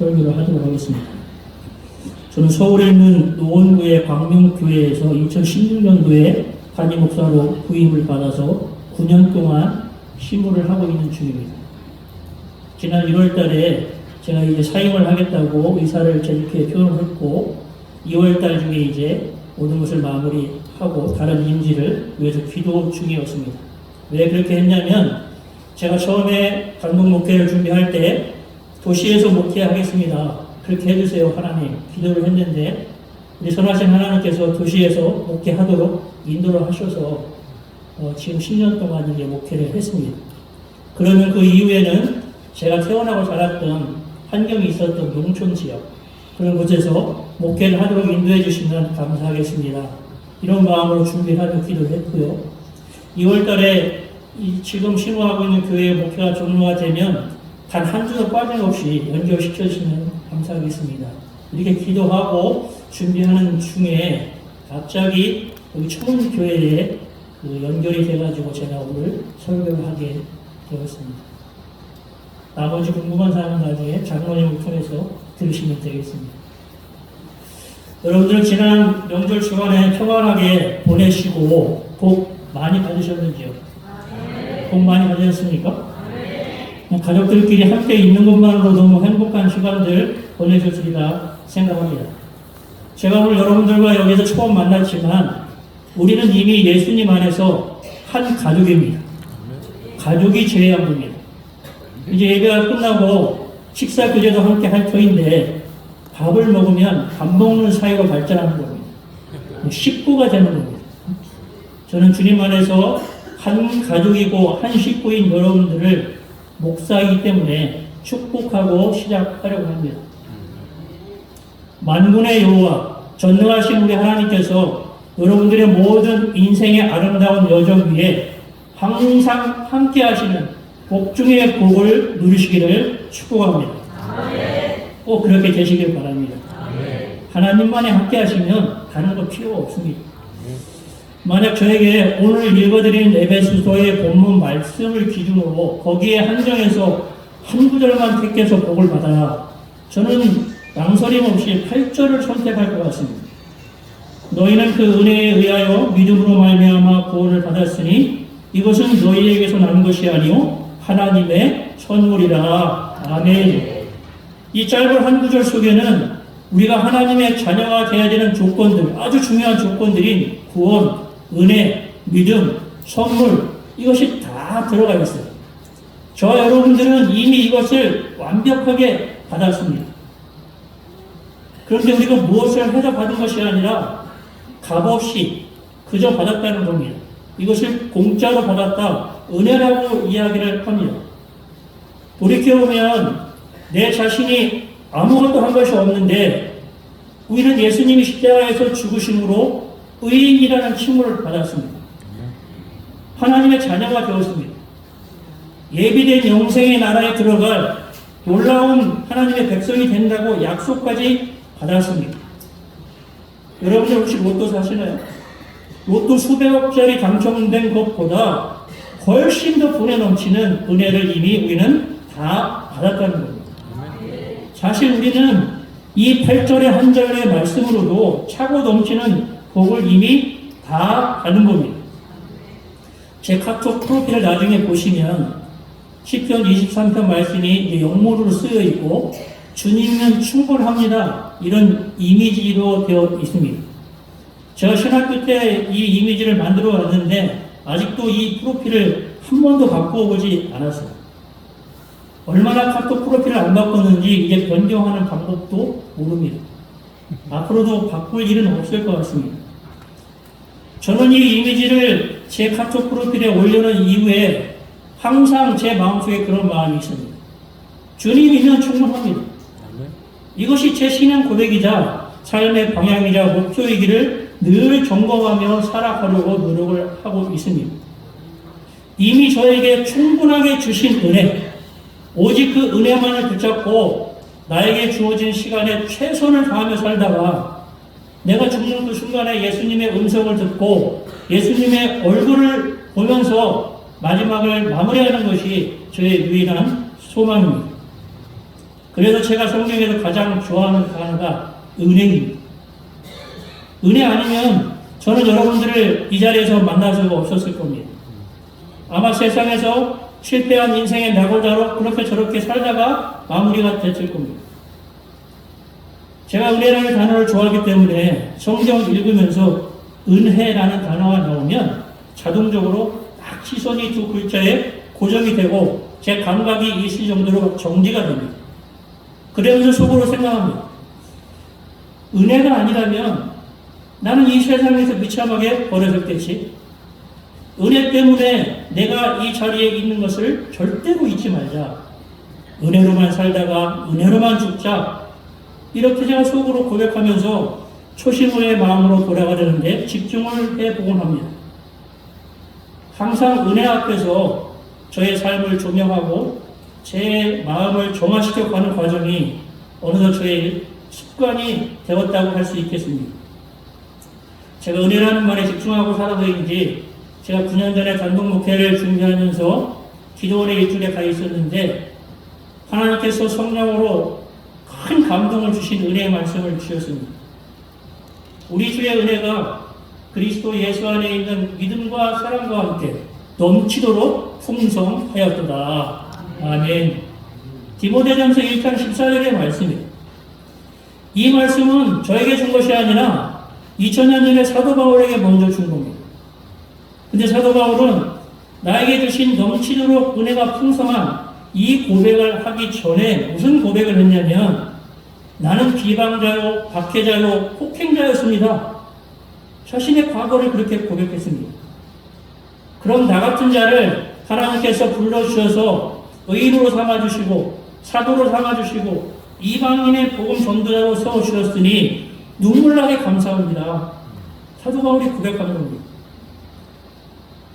설교를 하도록 하겠습니다. 저는 서울에 있는 노원구의 광명교회에서 2016년도에 담임 목사로 부임을 받아서 9년 동안 심부를 하고 있는 중입니다. 지난 1월 달에 제가 이제 사임을 하겠다고 의사를 이렇게 표현을 했고, 2월 달 중에 이제 모든 것을 마무리하고 다른 임지를 위해서 기도 중이었습니다. 왜 그렇게 했냐면, 제가 처음에 감독 목회를 준비할 때 도시에서 목회하겠습니다. 그렇게 해주세요, 하나님. 기도를 했는데, 우리 선하신 하나님께서 도시에서 목회하도록 인도를 하셔서 지금 10년 동안 이제 목회를 했습니다. 그러면 그 이후에는 제가 태어나고 자랐던 환경이 있었던 농촌 지역, 그런 곳에서 목회를 하도록 인도해 주시면 감사하겠습니다. 이런 마음으로 준비하는 기도를 했고요. 2월 달에 지금 신호하고 있는 교회의 목회가 종료가 되면 단 한 주도 빠짐없이 연결시켜 주시면 감사하겠습니다. 이렇게 기도하고 준비하는 중에 갑자기 여기 초문교회에 연결이 돼가지고 제가 오늘 설교를 하게 되었습니다. 나머지 궁금한 사항은 나중에 장로님을 통해서 들으시면 되겠습니다. 여러분들 지난 명절 주간에 평안하게 보내시고 복 많이 받으셨는지요? 복 많이 받으셨습니까? 가족들끼리 함께 있는 것만으로 너무 행복한 시간들 보내셨으리라 생각합니다. 제가 오늘 여러분들과 여기서 처음 만났지만 우리는 이미 예수님 안에서 한 가족입니다. 가족이 제외한 겁니다. 이제 예배가 끝나고 식사 교제도 함께 할 터인데 밥을 먹으면 밥 먹는 사이로 발전하는 겁니다. 식구가 되는 겁니다. 저는 주님 안에서 한 가족이고 한 식구인 여러분들을 목사이기 때문에 축복하고 시작하려고 합니다. 만군의 여호와 전능하신 우리 하나님께서 여러분들의 모든 인생의 아름다운 여정 위에 항상 함께 하시는 복 중의 복을 누리시기를 축복합니다. 꼭 그렇게 되시길 바랍니다. 하나님만이 함께 하시면 다른 거 필요가 없습니다. 만약 저에게 오늘 읽어드린 에베소서의 본문 말씀을 기준으로 거기에 한정해서 한 구절만 택해서 복을 받아야 저는 망설임 없이 8절을 선택할 것 같습니다. 너희는 그 은혜에 의하여 믿음으로 말미암아 구원을 받았으니 이것은 너희에게서 난 것이 아니요 하나님의 선물이라. 아멘. 이 짧은 한 구절 속에는 우리가 하나님의 자녀가 되어야 되는 조건들, 아주 중요한 조건들인 구원, 은혜, 믿음, 선물, 이것이 다 들어가 있어요. 저 여러분들은 이미 이것을 완벽하게 받았습니다. 그런데 우리가 무엇을 해서 받은 것이 아니라 값없이 그저 받았다는 겁니다. 이것을 공짜로 받았다, 은혜라고 이야기를 합니다. 돌이켜보면 내 자신이 아무것도 한 것이 없는데 우리는 예수님이 십자가에서 죽으심으로 의인이라는 칭호를 받았습니다. 하나님의 자녀가 되었습니다. 예비된 영생의 나라에 들어갈 놀라운 하나님의 백성이 된다고 약속까지 받았습니다. 여러분들 혹시 로또 사시나요? 로또 수백억짜리 당첨된 것보다 훨씬 더 돈에 넘치는 은혜를 이미 우리는 다 받았다는 겁니다. 사실 우리는 이 8절의 한 절의 말씀으로도 차고 넘치는 복을 이미 다 받은 겁니다. 제 카톡 프로필을 나중에 보시면 시편 23편 말씀이 이제 영문으로 쓰여 있고 주님은 충분합니다, 이런 이미지로 되어 있습니다. 제가 신학교 때 이 이미지를 만들어 왔는데 아직도 이 프로필을 한 번도 바꾸어 보지 않았어요. 얼마나 카톡 프로필을 안 바꿨는지 이제 변경하는 방법도 모릅니다. 앞으로도 바꿀 일은 없을 것 같습니다. 저는 이 이미지를 제 카톡 프로필에 올려놓은 이후에 항상 제 마음속에 그런 마음이 있습니다. 주님이면 충분합니다. 이것이 제 신앙 고백이자 삶의 방향이자 목표이기를 늘 점검하며 살아가려고 노력을 하고 있습니다. 이미 저에게 충분하게 주신 은혜, 오직 그 은혜만을 붙잡고 나에게 주어진 시간에 최선을 다하며 살다가 내가 죽는 그 순간에 예수님의 음성을 듣고 예수님의 얼굴을 보면서 마지막을 마무리하는 것이 저의 유일한 소망입니다. 그래서 제가 성경에서 가장 좋아하는 단어가 은혜입니다. 은혜 아니면 저는 여러분들을 이 자리에서 만날 수가 없었을 겁니다. 아마 세상에서 실패한 인생의 낙오자로 그렇게 저렇게 살다가 마무리가 됐을 겁니다. 제가 은혜라는 단어를 좋아하기 때문에 성경을 읽으면서 은혜라는 단어가 나오면 자동적으로 딱 시선이 두 글자에 고정이 되고 제 감각이 있을 정도로 정지가 됩니다. 그러면서 속으로 생각합니다. 은혜가 아니라면 나는 이 세상에서 비참하게 버려졌겠지. 은혜 때문에 내가 이 자리에 있는 것을 절대로 잊지 말자. 은혜로만 살다가 은혜로만 죽자. 이렇게 제가 속으로 고백하면서 초심의 마음으로 돌아가려는데 집중을 해보곤 합니다. 항상 은혜 앞에서 저의 삶을 조명하고 제 마음을 정화시켜 가는 과정이 어느덧 저의 습관이 되었다고 할 수 있겠습니다. 제가 은혜라는 말에 집중하고 살아서인지 제가 9년 전에 단독 목회를 준비하면서 기도원의 일주일에 가 있었는데 하나님께서 성령으로 큰 감동을 주신 은혜의 말씀을 주셨습니다. 우리 주의 은혜가 그리스도 예수 안에 있는 믿음과 사랑과 함께 넘치도록 풍성하였도다. 아멘. 디모데전서 1장 14절의 말씀이에요. 이 말씀은 저에게 준 것이 아니라 2000년 전에 사도 바울에게 먼저 준 겁니다. 근데 사도 바울은 나에게 주신 넘치도록 은혜가 풍성한 이 고백을 하기 전에 무슨 고백을 했냐면 나는 비방자요, 박해자요, 폭행자였습니다. 자신의 과거를 그렇게 고백했습니다. 그럼 나 같은 자를 하나님께서 불러주셔서 의인으로 삼아주시고 사도로 삼아주시고 이방인의 복음 전도자로 세워주셨으니 눈물나게 감사합니다. 사도 바울이 고백하는 겁니다.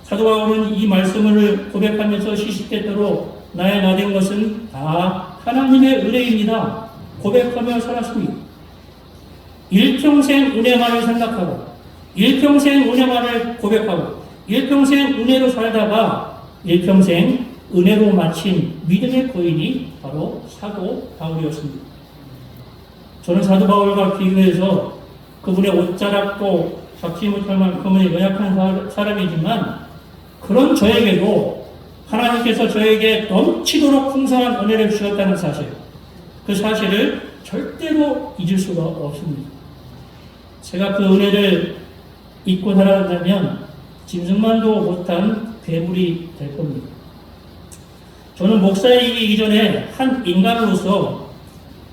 사도 바울은 이 말씀을 고백하면서 시시때때로 나의 나 된 것은 다 하나님의 은혜입니다. 고백하며 살았습니다. 일평생 은혜만을 생각하고 일평생 은혜만을 고백하고 일평생 은혜로 살다가 일평생 은혜로 마친 믿음의 거인이 바로 사도 바울이었습니다. 저는 사도 바울과 비교해서 그분의 옷자락도 잡지 못할 만큼의 연약한 사람이지만 그런 저에게도 하나님께서 저에게 넘치도록 풍성한 은혜를 주셨다는 사실, 그 사실을 절대로 잊을 수가 없습니다. 제가 그 은혜를 잊고 살아간다면 짐승만도 못한 괴물이 될 겁니다. 저는 목사이기 이전에 한 인간으로서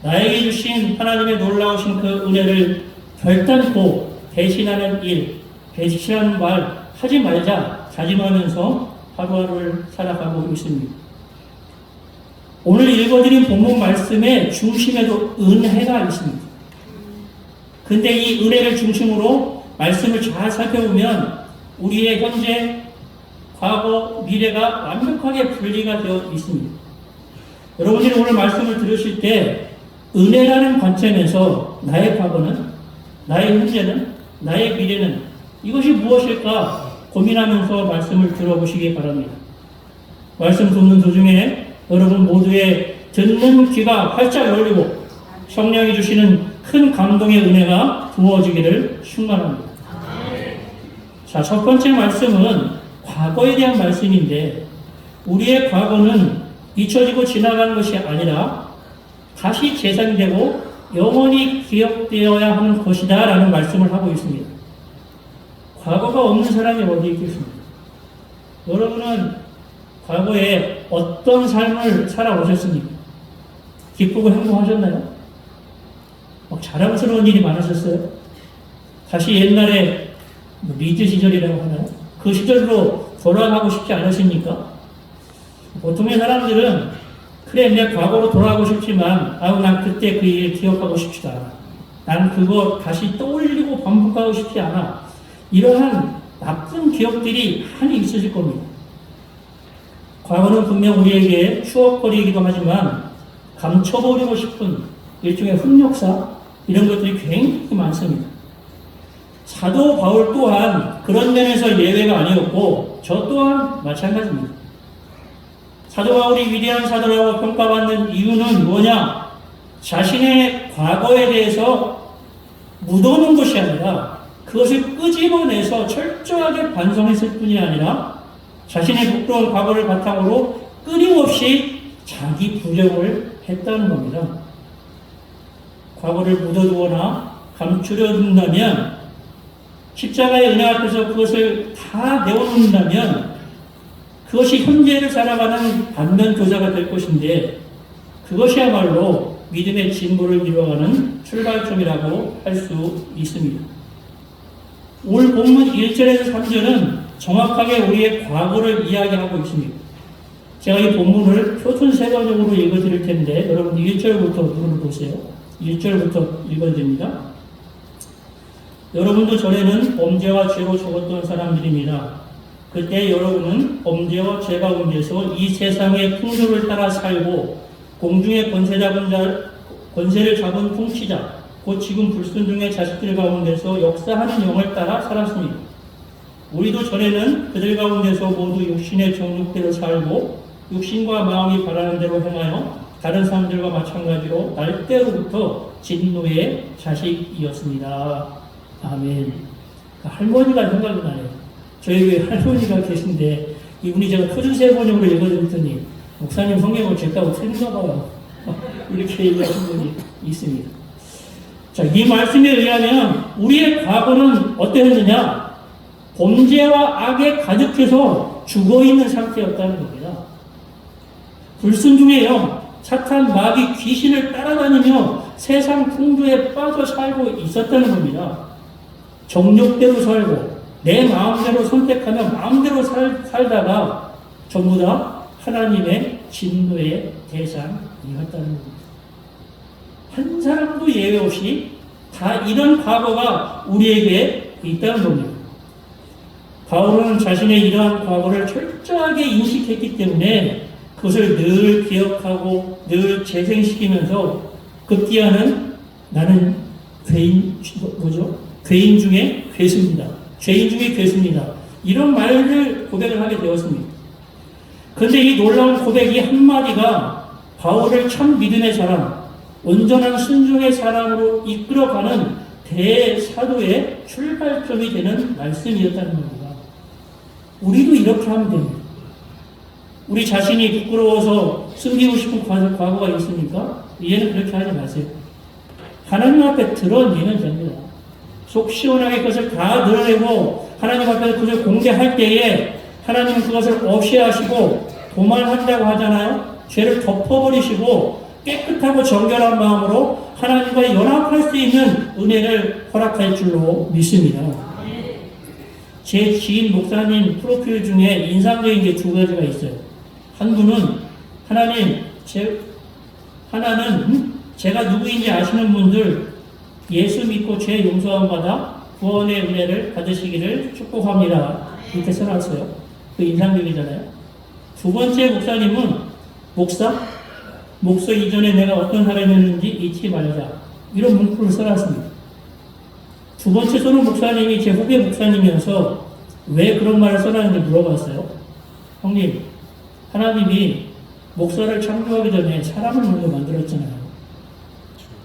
나에게 주신 하나님의 놀라우신 그 은혜를 결단코 배신하는 일, 배신하는 말 하지 말자 다짐하면서 하루하루를 살아가고 있습니다. 오늘 읽어드린 본문 말씀의 중심에도 은혜가 있습니다. 근데 이 은혜를 중심으로 말씀을 잘 살펴보면 우리의 현재, 과거, 미래가 완벽하게 분리가 되어 있습니다. 여러분들이 오늘 말씀을 들으실 때 은혜라는 관점에서 나의 과거는, 나의 현재는, 나의 미래는 이것이 무엇일까 고민하면서 말씀을 들어보시기 바랍니다. 말씀 듣는 도중에 여러분 모두의 듣는 귀가 활짝 열리고 성령이 주시는 큰 감동의 은혜가 부어지기를 축원합니다. 자, 첫 번째 말씀은 과거에 대한 말씀인데 우리의 과거는 잊혀지고 지나가는 것이 아니라 다시 재생되고 영원히 기억되어야 하는 것이다 라는 말씀을 하고 있습니다. 과거가 없는 사람이 어디 있겠습니까? 여러분은 과거에 어떤 삶을 살아오셨습니까? 기쁘고 행복하셨나요? 막 자랑스러운 일이 많으셨어요? 다시 옛날에 리즈 시절이라고 하나요? 그 시절로 돌아가고 싶지 않으십니까? 보통의 사람들은 그래 내 과거로 돌아가고 싶지만 난 그때 그 일을 기억하고 싶지도 않아. 난 그거 다시 떠올리고 반복하고 싶지 않아. 이러한 나쁜 기억들이 많이 있으실 겁니다. 과거는 분명 우리에게 추억거리이기도 하지만 감춰버리고 싶은 일종의 흑역사 이런 것들이 굉장히 많습니다. 사도 바울 또한 그런 면에서 예외가 아니었고 저 또한 마찬가지입니다. 사도 바울이 위대한 사도라고 평가받는 이유는 뭐냐? 자신의 과거에 대해서 묻어놓은 것이 아니라 그것을 끄집어내서 철저하게 반성했을 뿐이 아니라 자신의 부끄러운 과거를 바탕으로 끊임없이 자기 부정을 했다는 겁니다. 과거를 묻어두거나 감추려 둔다면, 십자가의 은혜 앞에서 그것을 다 내어놓는다면 그것이 현재를 살아가는 반면교사가 될 것인데, 그것이야말로 믿음의 진보를 이루어가는 출발점이라고 할 수 있습니다. 오늘 본문 1절에서 3절은 정확하게 우리의 과거를 이야기하고 있습니다. 제가 이 본문을 표준세번역으로 읽어드릴 텐데 여러분 1절부터 눌러보세요. 1절부터 읽어드립니다. 여러분도 전에는 범죄와 죄로 죽었던 사람들입니다. 그때 여러분은 범죄와 죄 가운데서 이 세상의 풍조를 따라 살고 공중의 권세를 잡은 통치자, 곧 지금 불순종의 자식들 가운데서 역사하는 영을 따라 살았습니다. 우리도 전에는 그들 가운데서 모두 육신의 정욕대로 살고 육신과 마음이 바라는 대로 행하여 다른 사람들과 마찬가지로 날 때로부터 진노의 자식이었습니다. 아멘. 할머니가 생각이 나네요. 저희 교회 할머니가 계신데 이분이 제가 표준세번역으로 읽어드렸더니 목사님 성경을 제가고 틀린가 봐요. 이렇게 얘기하신 분이 있습니다. 자, 이 말씀에 의하면 우리의 과거는 어떠했느냐? 범죄와 악에 가득해서 죽어있는 상태였다는 겁니다. 불순종의 영, 사탄, 마귀, 귀신을 따라다니며 세상 풍조에 빠져 살고 있었다는 겁니다. 정욕대로 살고 내 마음대로 선택하며 마음대로 살다가 전부 다 하나님의 진노의 대상이었다는 겁니다. 한 사람도 예외 없이 다 이런 과거가 우리에게 있다는 겁니다. 바울은 자신의 이러한 과거를 철저하게 인식했기 때문에 그것을 늘 기억하고 늘 재생시키면서 급기야는 나는 죄인 중에 괴수입니다. 죄인 중에 괴수입니다. 이런 말을 고백을 하게 되었습니다. 그런데 이 놀라운 고백이 한마디가 바울을 참 믿음의 사람, 온전한 순종의 사람으로 이끌어가는 대사도의 출발점이 되는 말씀이었다는 겁니다. 우리도 이렇게 하면 됩니다. 우리 자신이 부끄러워서 숨기고 싶은 과거가 있습니까? 이제는 그렇게 하지 마세요. 하나님 앞에 드러내면 됩니다. 속 시원하게 그것을 다 드러내고 하나님 앞에 그것을 공개할 때에 하나님은 그것을 없이 하시고 도말한다고 하잖아요. 죄를 덮어버리시고 깨끗하고 정결한 마음으로 하나님과 연합할 수 있는 은혜를 허락할 줄로 믿습니다. 제 지인 목사님 프로필 중에 인상적인 게 두 가지가 있어요. 한 분은 하나는 제가 누구인지 아시는 분들 예수 믿고 죄 용서함 받아 구원의 은혜를 받으시기를 축복합니다. 이렇게 써놨어요. 그 인상적이잖아요. 두 번째 목사님은 목사 이전에 내가 어떤 사람이었는지 잊지 말자. 이런 문구를 써놨습니다. 두 번째 써놓은 목사님이 제 후배 목사님이어서 왜 그런 말을 써놨는지 물어봤어요. 형님, 하나님이 목사를 창조하기 전에 사람을 먼저 만들었잖아요.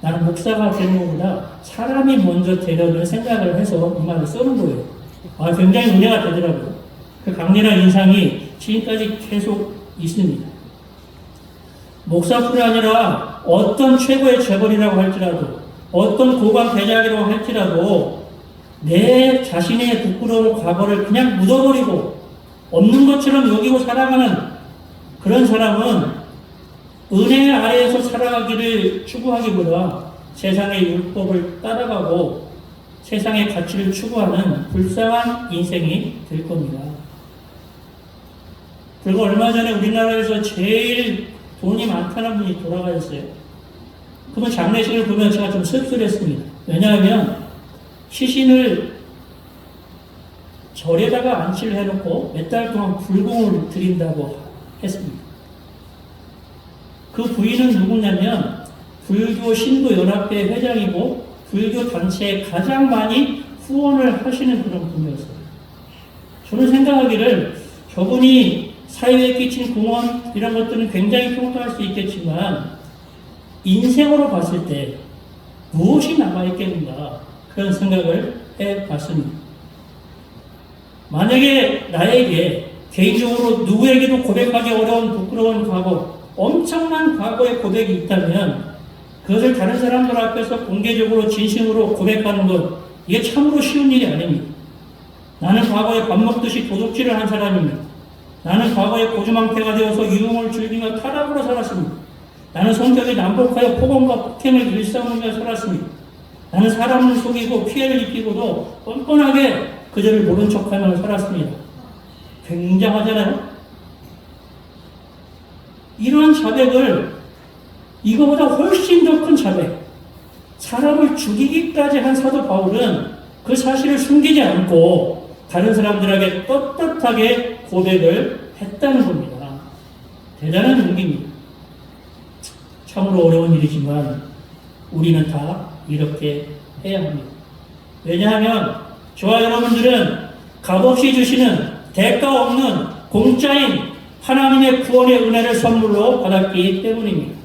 나는 목사가 되는 것보다 사람이 먼저 되려는 생각을 해서 이 말을 써는 거예요. 굉장히 은혜가 되더라고요. 그 강렬한 인상이 지금까지 계속 있습니다. 목사뿐 아니라 어떤 최고의 재벌이라고 할지라도 어떤 고관 대작이라고 할지라도 내 자신의 부끄러운 과거를 그냥 묻어버리고 없는 것처럼 여기고 살아가는 그런 사람은 은혜 아래에서 살아가기를 추구하기보다 세상의 율법을 따라가고 세상의 가치를 추구하는 불쌍한 인생이 될 겁니다. 그리고 얼마 전에 우리나라에서 제일 돈이 많다는 분이 돌아가셨어요. 그분 장례식을 보면 제가 좀 씁쓸했습니다. 왜냐하면 시신을 절에다가 안치를 해놓고 몇 달 동안 불공을 드린다고 했습니다. 그 부인은 누구냐면 불교 신도연합회 회장이고 불교 단체에 가장 많이 후원을 하시는 그런 분이었어요. 저는 생각하기를 저분이 사회에 끼친 공헌 이런 것들은 굉장히 평가할 수 있겠지만 인생으로 봤을 때 무엇이 남아있겠는가 그런 생각을 해봤습니다. 만약에 나에게 개인적으로 누구에게도 고백하기 어려운 부끄러운 과거, 엄청난 과거의 고백이 있다면 그것을 다른 사람들 앞에서 공개적으로 진심으로 고백하는 것, 이게 참으로 쉬운 일이 아닙니다. 나는 과거에 밥 먹듯이 도둑질을 한 사람입니다. 나는 과거에 고주망태가 되어서 유흥을 즐기며 타락으로 살았습니다. 나는 성격이 난폭하여 폭언과 폭행을 일삼으며 살았습니다. 나는 사람을 속이고 피해를 입히고도 뻔뻔하게 그들을 모른 척하며 살았습니다. 굉장하잖아요? 이러한 자백을 이거보다 훨씬 더 큰 자백, 사람을 죽이기까지 한 사도 바울은 그 사실을 숨기지 않고 다른 사람들에게 떳떳하게 고백을 했다는 겁니다. 대단한 용기입니다. 참으로 어려운 일이지만 우리는 다 이렇게 해야 합니다. 왜냐하면 저와 여러분들은 값없이 주시는 대가 없는 공짜인 하나님의 구원의 은혜를 선물로 받았기 때문입니다.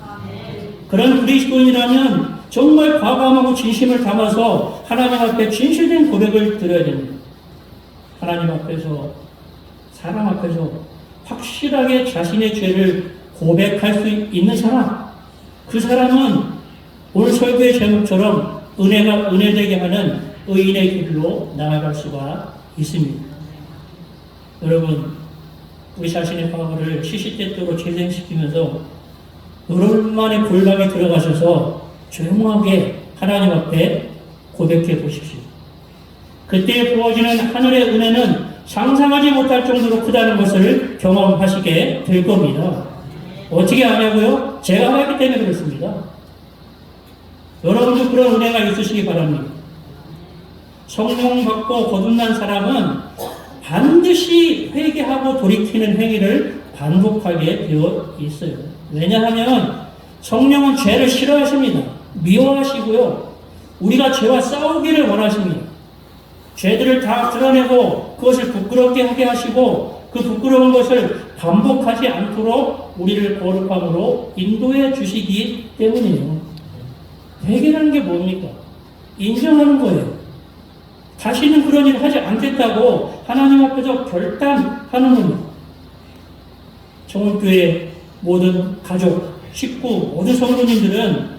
그런 그리스도인이라면 정말 과감하고 진심을 담아서 하나님 앞에 진실된 고백을 드려야 됩니다. 하나님 앞에서, 사람 앞에서 확실하게 자신의 죄를 고백할 수 있는 사람, 그 사람은 오늘 설교의 제목처럼 은혜가 은혜되게 하는 의인의 길로 나아갈 수가 있습니다. 여러분, 우리 자신의 과거를 시시때때로 재생시키면서 오랜만에 골방에 들어가셔서 조용하게 하나님 앞에 고백해 보십시오. 그때 부어지는 하늘의 은혜는 상상하지 못할 정도로 크다는 것을 경험하시게 될 겁니다. 어떻게 아냐고요? 제가 했기 때문에 그렇습니다. 여러분도 그런 은혜가 있으시기 바랍니다. 성령 받고 거듭난 사람은 반드시 회개하고 돌이키는 행위를 반복하게 되어 있어요. 왜냐하면 성령은 죄를 싫어하십니다. 미워하시고요. 우리가 죄와 싸우기를 원하십니다. 죄들을 다 드러내고 그것을 부끄럽게 하게 하시고 그 부끄러운 것을 반복하지 않도록 우리를 거룩함으로 인도해 주시기 때문이에요. 회개라는 게 뭡니까? 인정하는 거예요. 다시는 그런 일을 하지 않겠다고 하나님 앞에서 결단하는 겁니다. 청원교회 모든 가족, 식구, 모든 성도님들은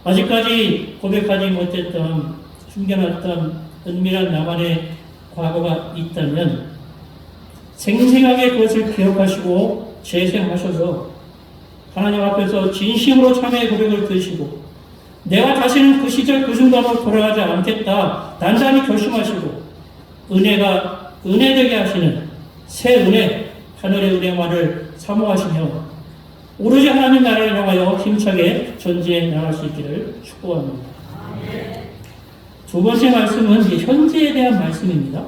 아직까지 고백하지 못했던 숨겨놨던 은밀한 나만의 과거가 있다면 생생하게 그것을 기억하시고 재생하셔서 하나님 앞에서 진심으로 참회의 고백을 드시고 내가 다시는 그 시절 그 순간으로 돌아가지 않겠다 단단히 결심하시고 은혜가 은혜되게 하시는 새 은혜, 하늘의 은혜만을 사모하시며 오로지 하나님 나라를 향하여 힘차게 전진해 나갈 수 있기를 축복합니다. 두 번째 말씀은 현재에 대한 말씀입니다.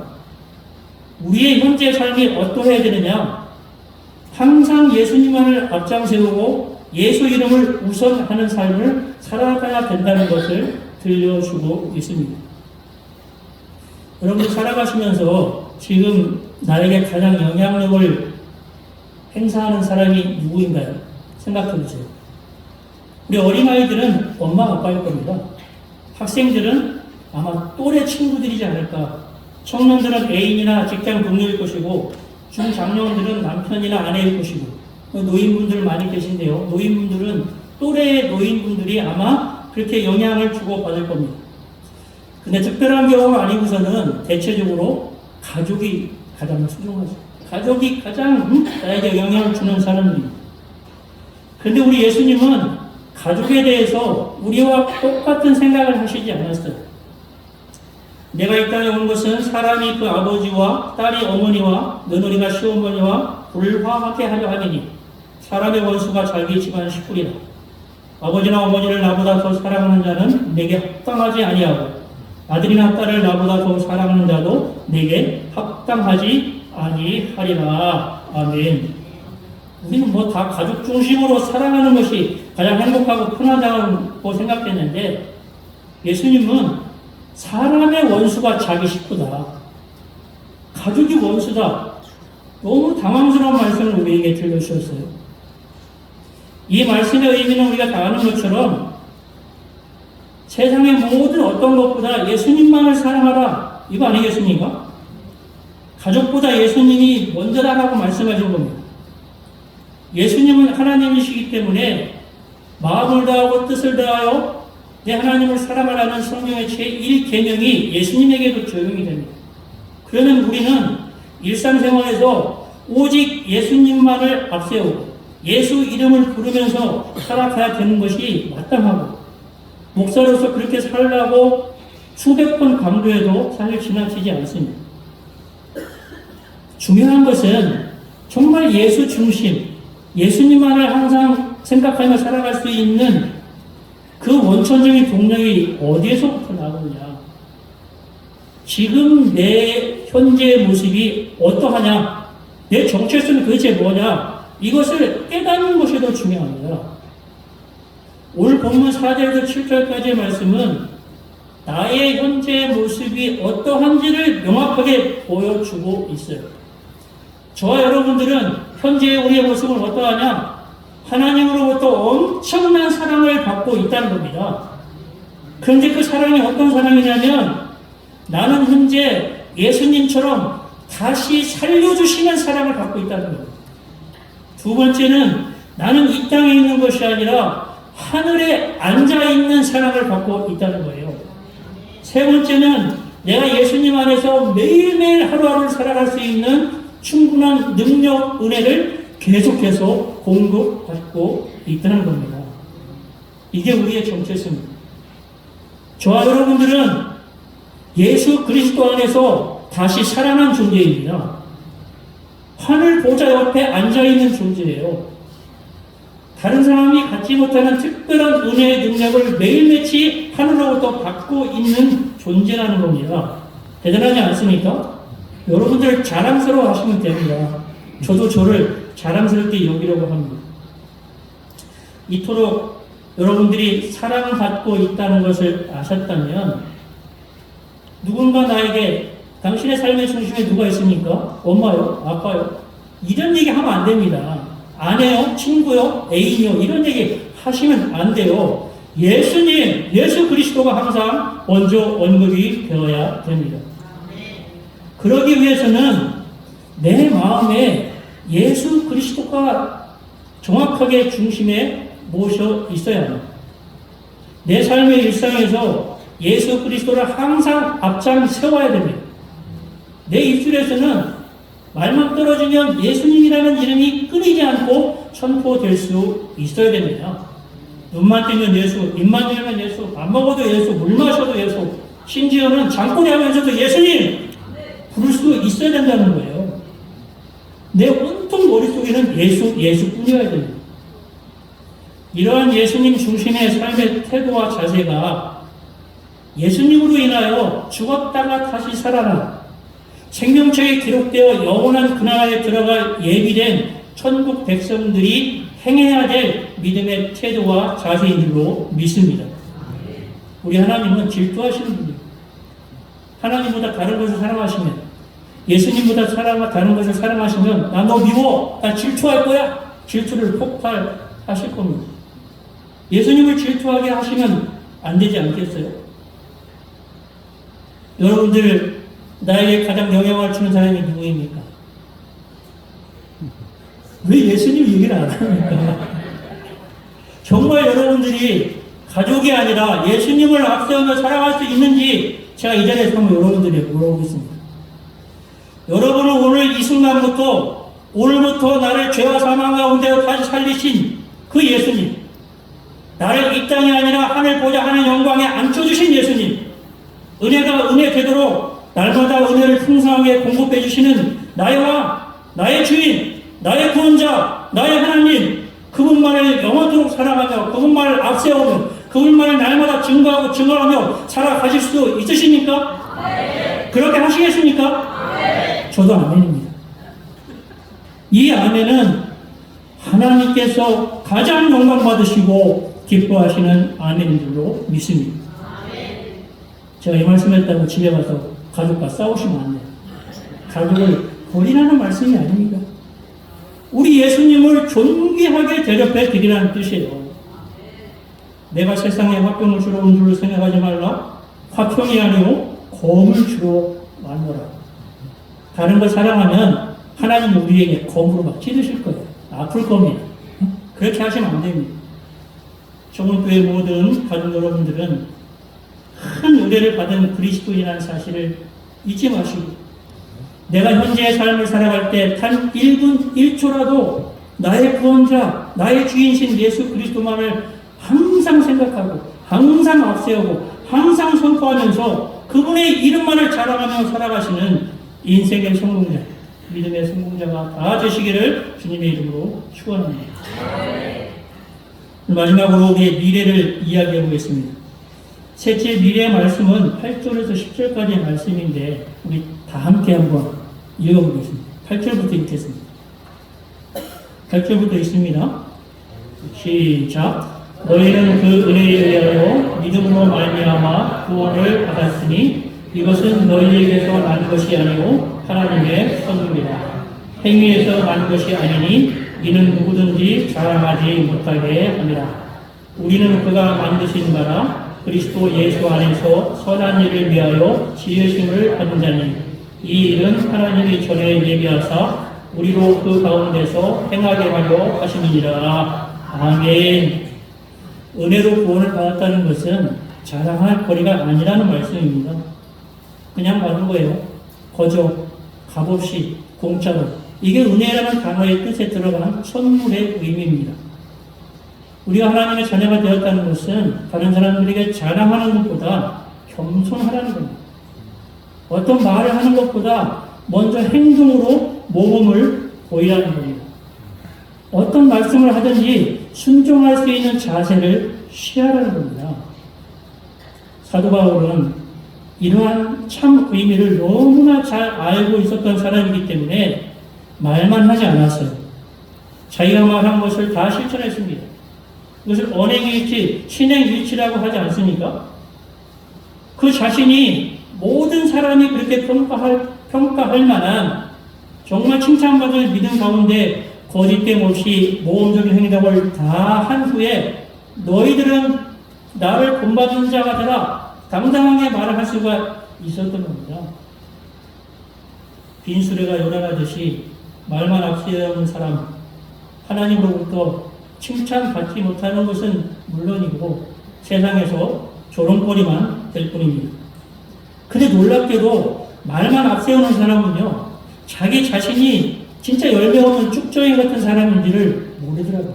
우리의 현재 삶이 어떠해야 되느냐? 항상 예수님만을 앞장세우고 예수 이름을 우선하는 삶을 살아가야 된다는 것을 들려주고 있습니다. 여러분 살아가시면서 지금 나에게 가장 영향력을 행사하는 사람이 누구인가요? 생각해 보세요. 우리 어린아이들은 엄마 아빠일 겁니다. 학생들은 아마 또래 친구들이지 않을까. 청년들은 애인이나 직장 동료일 것이고 중장년들은 남편이나 아내일 것이고 노인분들 많이 계신데요. 노인분들은 또래의 노인분들이 아마 그렇게 영향을 주고 받을 겁니다. 근데 특별한 경우가 아니고서는 대체적으로 가족이 가장 소중하죠. 가족이 가장 나에게 영향을 주는 사람입니다. 그런데 우리 예수님은 가족에 대해서 우리와 똑같은 생각을 하시지 않았어요. 내가 이 땅에 온 것은 사람이 그 아버지와 딸이 어머니와 며느리가 시어머니와 불화하게 하려 하니니 사람의 원수가 자기 집안 식구리라. 아버지나 어머니를 나보다 더 사랑하는 자는 내게 합당하지 아니하고 아들이나 딸을 나보다 더 사랑하는 자도 내게 합당하지 아니하리라. 아멘. 우리는 뭐 다 가족 중심으로 사랑하는 것이 가장 행복하고 편하다고 생각했는데 예수님은 사람의 원수가 자기 식구다. 가족이 원수다. 너무 당황스러운 말씀을 우리에게 들려주셨어요. 이 말씀의 의미는 우리가 다 아는 것처럼 세상의 모든 어떤 것보다 예수님만을 사랑하라, 이거 아니겠습니까? 가족보다 예수님이 먼저다라고 말씀하신 겁니다. 예수님은 하나님이시기 때문에 마음을 다하고 뜻을 다하여 내 하나님을 사랑하라는 성경의 제1계명이 예수님에게도 적용이 됩니다. 그러면 우리는 일상생활에서 오직 예수님만을 앞세우고 예수 이름을 부르면서 살아가야 되는 것이 마땅하고, 목사로서 그렇게 살라고 수백 번 강조해도 사실 지나치지 않습니다. 중요한 것은 정말 예수 중심, 예수님만을 항상 생각하며 살아갈 수 있는 그 원천적인 동력이 어디에서부터 나오느냐. 지금 내 현재의 모습이 어떠하냐, 내 정체성이 도대체 뭐냐, 이것을 깨닫는 것이 더 중요합니다. 오늘 본문 4절에서 7절까지의 말씀은 나의 현재의 모습이 어떠한지를 명확하게 보여주고 있어요. 저와 여러분들은 현재의 우리의 모습은 어떠하냐? 하나님으로부터 엄청난 사랑을 받고 있다는 겁니다. 그런데 그 사랑이 어떤 사랑이냐면 나는 현재 예수님처럼 다시 살려주시는 사랑을 받고 있다는 겁니다. 두 번째는 나는 이 땅에 있는 것이 아니라 하늘에 앉아있는 사랑을 받고 있다는 거예요. 세 번째는 내가 예수님 안에서 매일매일 하루하루를 살아갈 수 있는 충분한 능력, 은혜를 계속해서 공급받고 있다는 겁니다. 이게 우리의 정체성입니다. 저와 여러분들은 예수 그리스도 안에서 다시 살아난 존재입니다. 하늘 보좌 옆에 앉아있는 존재예요. 다른 사람이 갖지 못하는 특별한 은혜의 능력을 매일매일 하늘로부터 받고 있는 존재라는 겁니다. 대단하지 않습니까? 여러분들 자랑스러워 하시면 됩니다. 저도 저를 자랑스럽게 여기려고 합니다. 이토록 여러분들이 사랑받고 있다는 것을 아셨다면 누군가 나에게 당신의 삶의 중심에 누가 있습니까? 엄마요? 아빠요? 이런 얘기 하면 안 됩니다. 아내요? 친구요? 애인이요? 이런 얘기 하시면 안 돼요. 예수님, 예수 그리스도가 항상 먼저 언급이 되어야 됩니다. 그러기 위해서는 내 마음에 예수 그리스도가 정확하게 중심에 모셔 있어야 합니다. 내 삶의 일상에서 예수 그리스도를 항상 앞장 세워야 됩니다. 내 입술에서는 말만 떨어지면 예수님이라는 이름이 끊이지 않고 선포될 수 있어야 됩니다. 눈만 뜨면 예수, 입만 열면 예수, 밥 먹어도 예수, 물 마셔도 예수, 심지어는 장꼬리 하면서도 예수님 부를 수 있어야 된다는 거예요. 내 온통 머릿속에는 예수뿐이어야 됩니다. 이러한 예수님 중심의 삶의 태도와 자세가 예수님으로 인하여 죽었다가 다시 살아난 생명책에 기록되어 영원한 그나라에 들어갈 예비된 천국 백성들이 행해야 될 믿음의 태도와 자세인 줄로 믿습니다. 우리 하나님은 질투하시는 분이에요. 하나님보다 다른 것을 사랑하시면, 예수님보다 다른 것을 사랑하시면 나 너 미워, 나 질투할 거야, 질투를 폭발하실 겁니다. 예수님을 질투하게 하시면 안 되지 않겠어요? 여러분들 나에게 가장 영향을 주는 사람이 누구입니까? 왜 예수님 얘기를 안 합니까? 정말 여러분들이 가족이 아니라 예수님을 앞세우며 살아갈 수 있는지 제가 이 자리에서 한번 여러분들에게 물어보겠습니다. 여러분은 오늘 이 순간부터 오늘부터 나를 죄와 사망 가운데 다시 살리신 그 예수님, 나를 이 땅이 아니라 하늘 보좌 하늘 영광에 앉혀주신 예수님, 은혜가 은혜 되도록 날마다 은혜를 풍성하게 공급해 주시는 나의 왕, 나의 주인, 나의 구원자, 나의 하나님, 그분만을 영원토록 사랑하며 그분만을 앞세우며 그분만을 날마다 증거하고 증언하며 살아가실 수 있으십니까? 네. 그렇게 하시겠습니까? 네. 저도 아멘입니다. 이 아멘은 하나님께서 가장 영광받으시고 기뻐하시는 아멘인 줄로 믿습니다. 아멘. 제가 이 말씀했다고 집에 가서 가족과 싸우시면 안 돼요. 가족을 본인하는 말씀이 아닙니다. 우리 예수님을 존귀하게 대접해 드리라는 뜻이에요. 내가 세상에 화평을 주러 온 줄 생각하지 말라. 화평이 아니오 검을 주러 왔노라. 다른 걸 사랑하면 하나님 우리에게 검으로 막 찌르실 거예요. 아플 겁니다. 그렇게 하시면 안 됩니다. 정원교회 모든 가족 여러분들은 큰 은혜를 받은 그리스도인이라는 사실을 잊지 마시고, 내가 현재의 삶을 살아갈 때 단 1분 1초라도 나의 구원자, 나의 주인신 예수 그리스도만을 항상 생각하고 항상 앞세우고 항상 선포하면서 그분의 이름만을 자랑하며 살아가시는 인생의 성공자, 믿음의 성공자가 다 되시기를 주님의 이름으로 축원합니다. 마지막으로 우리의 미래를 이야기해 보겠습니다. 셋째, 미래의 말씀은 8절에서 10절까지의 말씀인데 우리 다 함께 한번 읽어보겠습니다. 8절부터 읽겠습니다. 8절부터 읽습니다. 시작. 너희는 그 은혜에 의하여 믿음으로 말미암아 구원을 받았으니 이것은 너희에게서 난 것이 아니오 하나님의 선물이다. 행위에서 난 것이 아니니 이는 누구든지 자랑하지 못하게 합니다. 우리는 그가 만드신 바라 그리스도 예수 안에서 선한 일을 위하여 지으심을 받은 자니 이 일은 하나님이 전에 예비하사 우리로 그 가운데서 행하게 하려 하심이니라. 아멘. 은혜로 구원을 받았다는 것은 자랑할 거리가 아니라는 말씀입니다. 그냥 받은 거예요. 거저, 값없이, 공짜로. 이게 은혜라는 단어의 뜻에 들어가는 선물의 의미입니다. 우리가 하나님의 자녀가 되었다는 것은 다른 사람들에게 자랑하는 것보다 겸손하라는 겁니다. 어떤 말을 하는 것보다 먼저 행동으로 모범을 보이라는 겁니다. 어떤 말씀을 하든지 순종할 수 있는 자세를 취하라는 겁니다. 사도 바울은 이러한 참 의미를 너무나 잘 알고 있었던 사람이기 때문에 말만 하지 않았어요. 자기가 말한 것을 다 실천했습니다. 이것을 언행일치, 신행일치라고 하지 않습니까? 그 자신이 모든 사람이 그렇게 평가할 만한 정말 칭찬받을 믿음 가운데 거짓됨 없이 모험적인 행동을 다 한 후에 너희들은 나를 본받은 자가 되라 당당하게 말을 할 수가 있었던 겁니다. 빈 수레가 요란하듯이 말만 앞세우는 사람, 하나님으로부터 칭찬받지 못하는 것은 물론이고 세상에서 조롱거리만 될 뿐입니다. 근데 놀랍게도 말만 앞세우는 사람은요, 자기 자신이 진짜 열매 없는 쭉정이 같은 사람인지를 모르더라고요.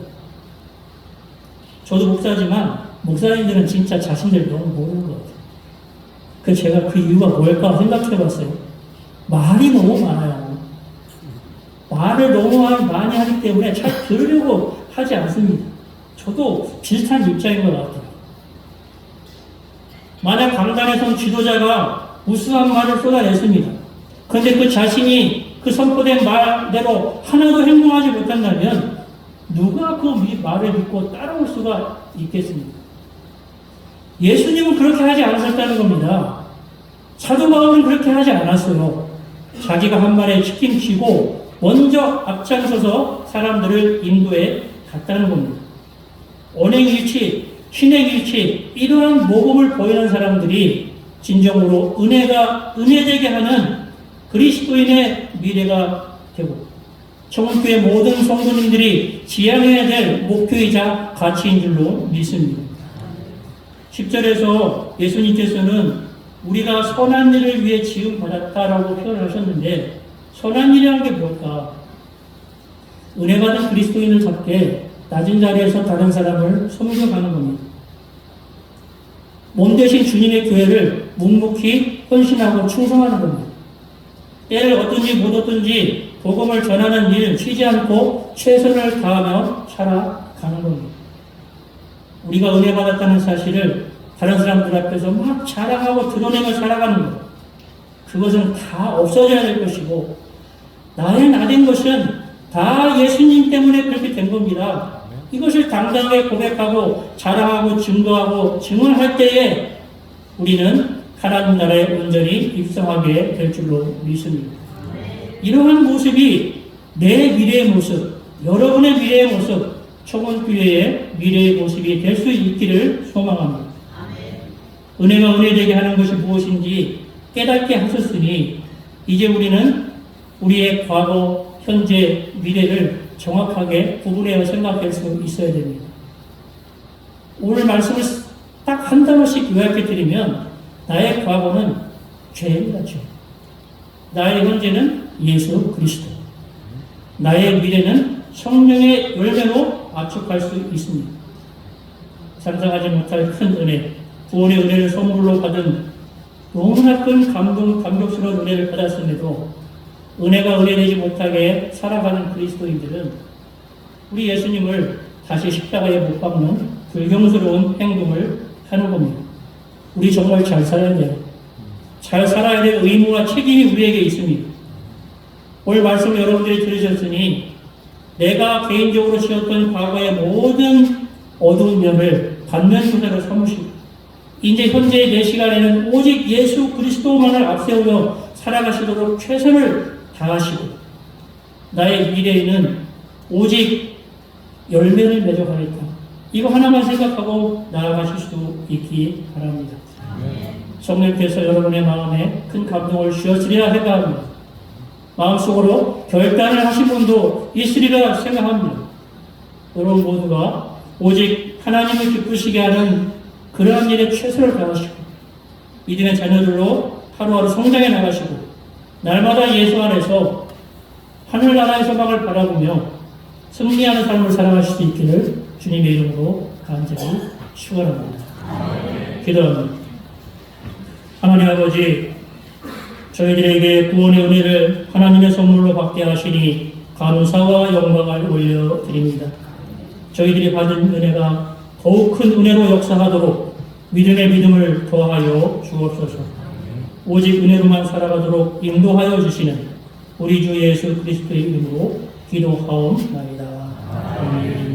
저도 목사지만 목사님들은 진짜 자신들 너무 모르는 것 같아요. 그래서 제가 그 이유가 뭘까 생각해 봤어요. 말이 너무 많아요. 말을 너무 많이 하기 때문에 잘 들으려고 하지 않습니다. 저도 비슷한 입장인 것 같아요. 만약 강단에 선 지도자가 우수한 말을 쏟아냈습니다. 그런데 그 자신이 그 선포된 말대로 하나도 행동하지 못한다면 누가 그 말을 믿고 따라올 수가 있겠습니까? 예수님은 그렇게 하지 않으셨다는 겁니다. 사도 바울은 그렇게 하지 않았어요. 자기가 한 말에 책임지고 먼저 앞장서서 사람들을 인도해 갔다는 겁니다. 언행일치, 신행일치, 이러한 모범을 보이는 사람들이 진정으로 은혜되게 하는 그리스도인의 미래가 되고 청원교회 모든 성도님들이 지향해야 될 목표이자 가치인 줄로 믿습니다. 10절에서 예수님께서는 우리가 선한 일을 위해 지음받았다라고 표현하셨는데 선한 일이라는 게 뭘까? 은혜 받은 그리스도인을 잡게 낮은 자리에서 다른 사람을 섬겨가는 겁니다. 몸 대신 주님의 교회를 묵묵히 헌신하고 충성하는 겁니다. 때를 얻든지 못 얻든지 복음을 전하는 일 쉬지 않고 최선을 다하며 살아가는 겁니다. 우리가 은혜 받았다는 사실을 다른 사람들 앞에서 막 자랑하고 드러내며 살아가는 것, 그것은 다 없어져야 될 것이고 나의 나된 것은 다 예수님 때문에 그렇게 된 겁니다. 이것을 당당하게 고백하고 자랑하고 증거하고 증언할 때에 우리는 하나님 나라에 온전히 입성하게 될 줄로 믿습니다. 이러한 모습이 내 미래의 모습, 여러분의 미래의 모습, 초원교회의 미래의 모습이 될 수 있기를 소망합니다. 은혜가 은혜되게 하는 것이 무엇인지 깨닫게 하셨으니 이제 우리는 우리의 과거, 현재, 미래를 정확하게 구분해서 생각할 수 있어야 됩니다. 오늘 말씀을 딱 한 단어씩 요약해 드리면 나의 과거는 죄입니다. 죄. 나의 현재는 예수 그리스도. 나의 미래는 성령의 열매로 압축할 수 있습니다. 상상하지 못할 큰 은혜, 구원의 은혜를 선물로 받은 너무나 큰 감격스러운 은혜를 받았음에도 은혜가 은혜되지 못하게 살아가는 그리스도인들은 우리 예수님을 다시 십자가에 못 박는 불경스러운 행동을 하는 겁니다. 우리 정말 잘 살아야 돼요. 잘 살아야 될 의무와 책임이 우리에게 있습니다. 오늘 말씀을 여러분들이 들으셨으니 내가 개인적으로 지었던 과거의 모든 어두운 면을 반면교사로 삼으시고 이제 현재의 내 시간에는 오직 예수 그리스도만을 앞세우며 살아가시도록 최선을 다하시고 나의 미래에는 오직 열매를 맺어가겠다. 이거 하나만 생각하고 나아가실 수 있기 바랍니다. 성령께서 여러분의 마음에 큰 감동을 주었으리라 생각합니다. 마음속으로 결단을 하신 분도 있으리라 생각합니다. 여러분 모두가 오직 하나님을 기쁘시게 하는 그러한 일에 최선을 다하시고 믿음의 자녀들로 하루하루 성장해 나가시고 날마다 예수 안에서 하늘나라의 소망을 바라보며 승리하는 삶을 살아가실 수 있기를 주님의 이름으로 간절히 축원합니다. 기도합니다. 하나님 아버지, 저희들에게 구원의 은혜를 하나님의 선물로 받게 하시니 감사와 영광을 올려드립니다. 저희들이 받은 은혜가 더욱 큰 은혜로 역사하도록 믿음의 믿음을 더하여 주옵소서. 오직 은혜로만 살아가도록 인도하여 주시는 우리 주 예수 그리스도의 이름으로 기도하옵나이다. 아멘.